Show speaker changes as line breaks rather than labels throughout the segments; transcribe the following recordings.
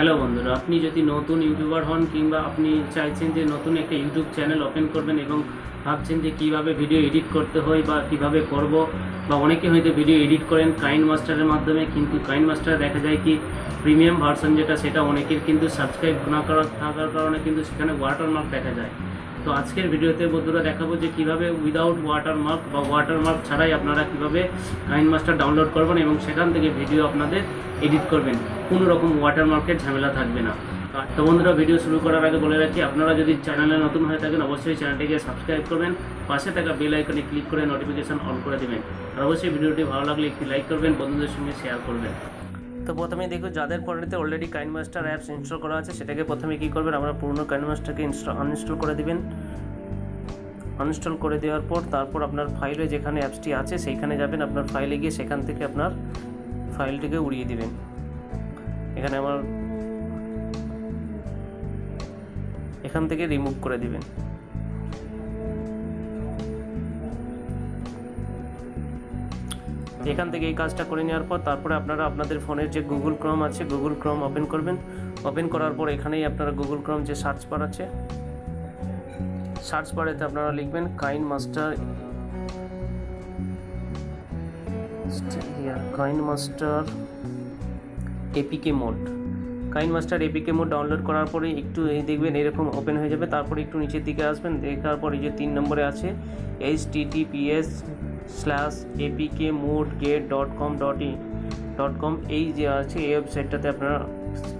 Hello বন্ধুরা, আপনি যদি নতুন ইউটিউবার হন কিংবা আপনি চাইছেন যে নতুন একটা ইউটিউব চ্যানেল ওপেন করবেন এবং ভাবছেন যে কীভাবে ভিডিও এডিট করতে হয় বা কীভাবে করব, বা অনেকে হয়তো ভিডিও এডিট করেন কাইনমাস্টারের মাধ্যমে, কিন্তু কাইনমাস্টারে দেখা যায় কি প্রিমিয়াম ভার্সন যেটা সেটা অনেকের কিন্তু সাবস্ক্রাইব না করা থাকার কারণে কিন্তু সেখানে ওয়াটারমার্ক দেখা যায়। তো আজকের ভিডিওতে বন্ধুরা দেখাবো যে কীভাবে উইদাউট ওয়াটারমার্ক বা ওয়াটারমার্ক ছাড়াই আপনারা কীভাবে কাইনমাস্টার ডাউনলোড করবেন এবং সেখান থেকে ভিডিও আপনাদের এডিট করবেন, কোনো রকম ওয়াটারমার্কের ঝামেলা থাকবে না। তো বন্ধুরা, ভিডিও শুরু করার আগে বলে রাখি, আপনারা যদি চ্যানেলে নতুন হয়ে থাকেন অবশ্যই চ্যানেলটিকে সাবস্ক্রাইব করবেন, পাশে থাকা বেল আইকনে ক্লিক করে নোটিফিকেশন অন করে দেবেন, আর অবশ্যই ভিডিওটি ভালো লাগলে একটি লাইক করবেন, বন্ধুদের সঙ্গে শেয়ার করবেন। তো প্রথমে দেখো, যাদের ফোনেতে অলরেডি কাইনমাস্টার অ্যাপস ইনস্টল করা আছে সেটাকে প্রথমে কী করবেন, আমরা পুরনো কাইনমাস্টারকে আনইনস্টল করে দিবেন। আনইনস্টল করে দেওয়ার পর তারপর আপনার ফাইলে যেখানে অ্যাপসটি আছে সেইখানে যাবেন, আপনার ফাইলে গিয়ে সেখান থেকে আপনার ফাইলটিকে উড়িয়ে দিবেন। এখানে এখান থেকে রিমুভ করে দিবেন। এখান থেকে এই কাজটা করে নেওয়ার পর তারপরে আপনারা আপনাদের ফোনের যে গুগল ক্রোম আছে গুগল ক্রোম ওপেন করবেন। ওপেন করার পর এখানেই আপনারা গুগল ক্রোম যে সার্চ বার আছে, সার্চ বারেতে আপনারা লিখবেন KineMaster APK mode. KineMaster APK mode download করার পরে একটু এই দেখবেন এরকম ওপেন হয়ে যাবে। তারপরে একটু নিচের দিকে আসবেন, দেখার পর এই যে 3 নম্বরে আছে https:/apkmodegate.com এই যে আছে এই ওয়েবসাইটটাতে আপনারা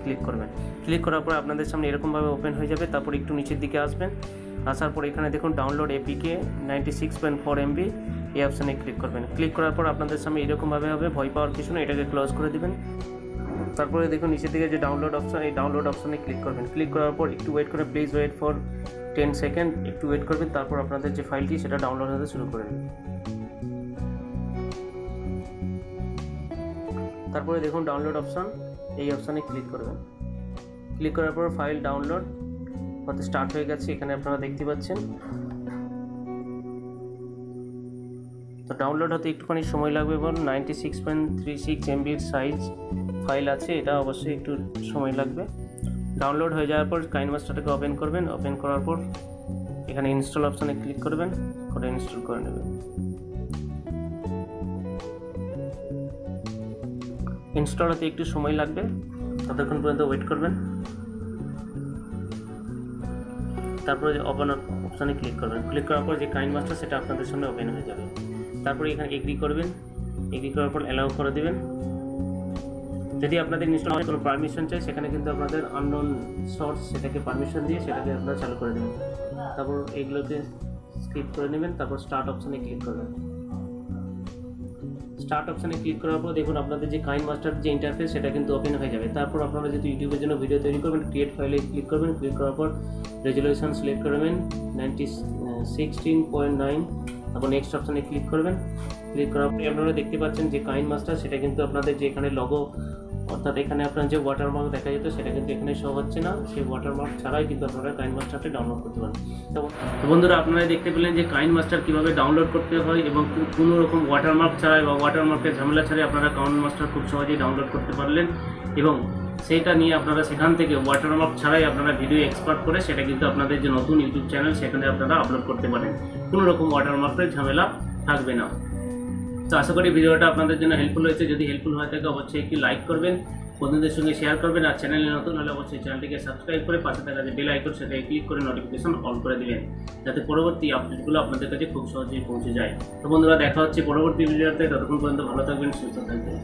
ক্লিক করবেন। ক্লিক করার পর আপনাদের সামনে এরকমভাবে ওপেন হয়ে যাবে। তারপর একটু নিচের দিকে আসবেন, আসার পর এখানে দেখুন ডাউনলোড এপিকে 96.4 MB এই অপশানে ক্লিক করবেন। ক্লিক করার পর আপনাদের সামনে এরকমভাবে হবে, ভয় পাওয়ার কিছু না, এটাকে ক্লোজ করে দিবেন। তারপরে দেখুন নিচের দিকে যে ডাউনলোড অপশান, এই ডাউনলোড অপশানে ক্লিক করবেন। ক্লিক করার পর একটু ওয়েট করে, প্লিজ ওয়েট ফর 10 সেকেন্ড, একটু ওয়েট করবেন। তারপর আপনাদের যে ফাইলটি সেটা ডাউনলোড হতে শুরু করে দেবেন। তারপরে দেখুন ডাউনলোড অপশান, এই অপশানে ক্লিক করবেন। ক্লিক করার পর ফাইল ডাউনলোড হতে স্টার্ট হয়ে গেছে, এখানে আপনারা দেখতে পাচ্ছেন। তো ডাউনলোড হতে একটুখানি সময় লাগবে এবং 96.36 MBর সাইজ ফাইল আছে, এটা অবশ্যই একটু সময় লাগবে। ডাউনলোড হয়ে যাওয়ার পর কাইনমাস্টারটাকে ওপেন করবেন। ওপেন করার পর এখানে ইনস্টল অপশানে ক্লিক করবেন, করে ইনস্টল করে নেবেন। ইনস্টল হতে একটু সময় লাগবে, ততক্ষণ পর্যন্ত ওয়েট করবেন। তারপরে যে ওপেন অপশানে ক্লিক করবেন। ক্লিক করার পর যে কাইনমাস্টার সেটা আপনাদের সামনে ওপেন হয়ে যাবে। তারপরে এখানে এগ্রি করবেন। এগ্রি করার পর অ্যালাউ করে দেবেন। যদি আপনাদের ইনস্টল হওয়ার কোনো পারমিশন চাই সেখানে কিন্তু আপনাদের আননোন সোর্স সেটাকে পারমিশন দিয়ে সেটাকে আপনারা চালু করে দেবেন। তারপর এইগুলোকে স্কিপ করে নেবেন। তারপর স্টার্ট অপশানে ক্লিক করবেন। স্টার্ট অপশানে ক্লিক করার পর দেখুন আপনাদের যে কাইনমাস্টার যে ইন্টারফেস সেটা কিন্তু ওপেন হয়ে যাবে। তারপর আপনারা যদি ইউটিউবের জন্য ভিডিও তৈরি করবেন, ক্রিয়েট ফাইলে ক্লিক করবেন। ক্লিক করার পর রেজলিউশন সিলেক্ট করবেন 16.9, তারপর নেক্সট অপশানে ক্লিক করবেন। ক্লিক করার পরে আপনারা দেখতে পাচ্ছেন যে কাইনমাস্টার সেটা কিন্তু আপনাদের যে এখানে লগো, অর্থাৎ এখানে আপনার যে ওয়াটারমার্ক দেখা যেত সেটা কিন্তু এখানে শো হচ্ছে না। সেই ওয়াটারমার্ক ছাড়াই কিন্তু আপনারা কাইনমাস্টারটি ডাউনলোড করতে পারেন। তো বন্ধুরা, আপনারা দেখতে পেলেন যে কাইনমাস্টার কীভাবে ডাউনলোড করতে হয় এবং কোনো রকম ওয়াটারমার্ক ছাড়াই বা ওয়াটারমার্কের ঝামেলা ছাড়াই আপনারা কাইনমাস্টার খুব সহজেই ডাউনলোড করতে পারলেন এবং সেইটা নিয়ে আপনারা সেখান থেকে ওয়াটারমার্ক ছাড়াই আপনারা ভিডিও এক্সপোর্ট করে সেটা কিন্তু আপনাদের যে নতুন ইউটিউব চ্যানেল সেখানে আপনারা আপলোড করতে পারেন, কোনো রকম ওয়াটারমার্কের ঝামেলা থাকবে না। তো আশা করি ভিডিওটা আপনাদের জন্য হেল্পফুল হয়েছে। যদি হেল্পফুল হয়ে থাকে অবশ্যই একটি লাইক করবেন, বন্ধুদের সঙ্গে শেয়ার করবেন, আর চ্যানেলে নতুন হলে অবশ্যই চ্যানেলটিকে সাবস্ক্রাইব করে পাশে থাকা যে বেল আইকন সেটাকে ক্লিক করে নোটিফিকেশন অন করে দিবেন, যাতে পরবর্তী আপডেটগুলো আপনাদের কাছে খুব সহজেই পৌঁছে যায়। তো বন্ধুরা, দেখা হচ্ছে পরবর্তী ভিডিওতে। ততক্ষণ পর্যন্ত ভালো থাকবেন, সুস্থ থাকবেন।